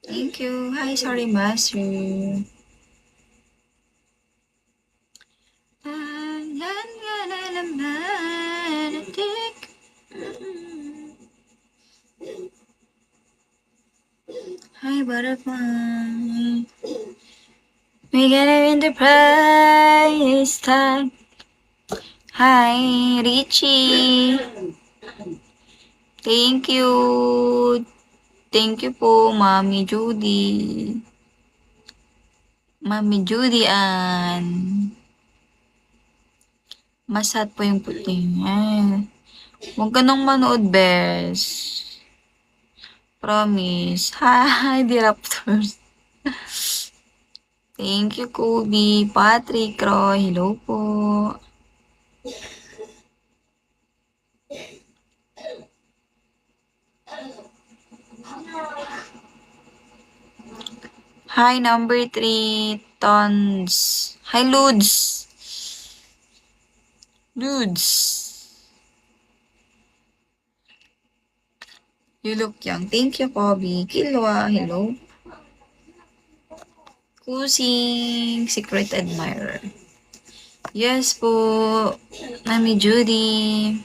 Thank you. Hi, sorry, Master. Hi, butterfly. We gotta win the prize tag. Hi, Richie. Thank you. Thank you po, Mami Judy. Mami Judy Ann. Masat po yung puti. Huwag ka nang manood, bes. Promise. Hi, the Raptors. Thank you, Kobe. Patrick, Roy. Hello po. Hi, number 3, Tons. Hi, Ludes. Ludes. You look young. Thank you, Kobe. Kilwa. Hello. Kusing. Secret admirer. Yes po. Mami Judy.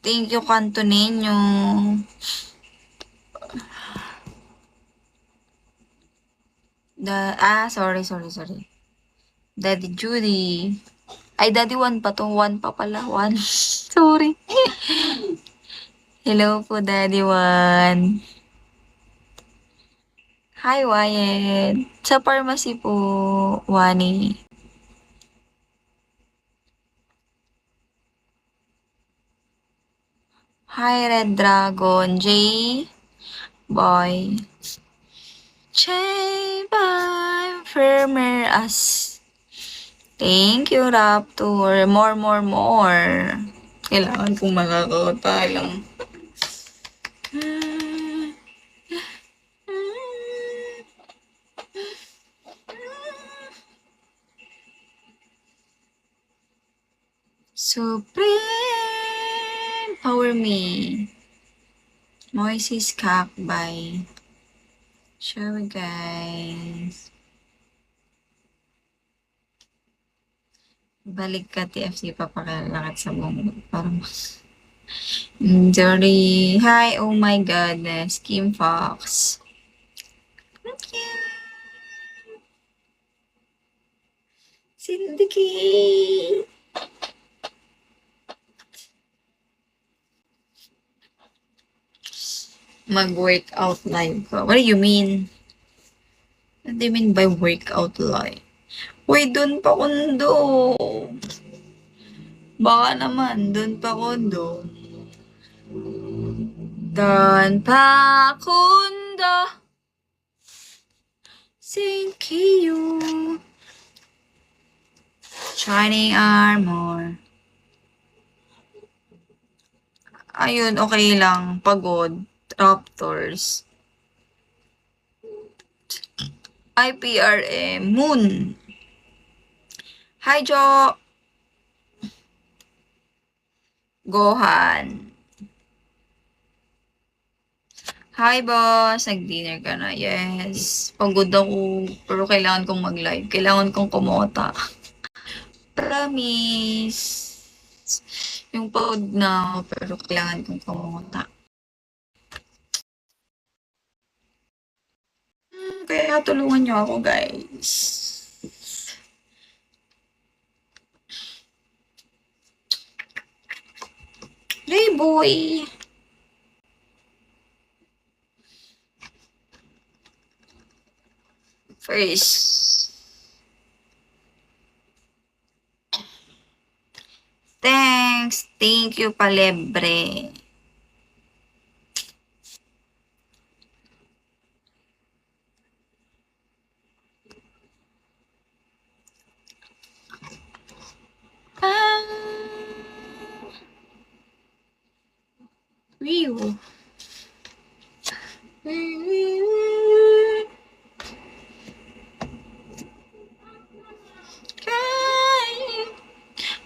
Thank you, Cantonenyo. Sorry. Daddy Judy. Ay, Daddy 1 pa to. 1 pa pala. 1. Sorry. Hello po, Daddy 1. Hi, Wyatt. Sa pharmacy po, Wani. Hi, Red Dragon. J. Boy. J. Boy. Firmer as. Thank you, Raptor. More. Kailangan kong makakauta lang. Supreme Power Me. Moises Kakbay. Shall we, guys? Balik ka, TFC, papakalakat sa buong parang Jory. Hi, oh my goodness. Kim Fox. Thank you. Syndicate. Mag-workout live ka. What do you mean? What do you mean by workout live? Uy, dun pa kundo. Baka naman, dun pa kundo. Dun pa kundo. Thank you. Shining armor. Ayun, okay lang. Pagod. Raptors. IPRM. Moon. Hi, Jo. Gohan. Hi, boss. Nag-dinner ka na. Yes. Pagod ako. Pero kailangan kong mag-live. Kailangan kong kumota. Promise. Yung pagod na ako, pero kailangan kong kumota. Kaya tulungan niyo ako, guys. Hey, boy. First. Thanks. Thank you, Palebre. View.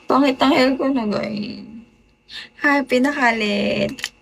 Pangit ang hair ko na, guys. Hi, pinakalit.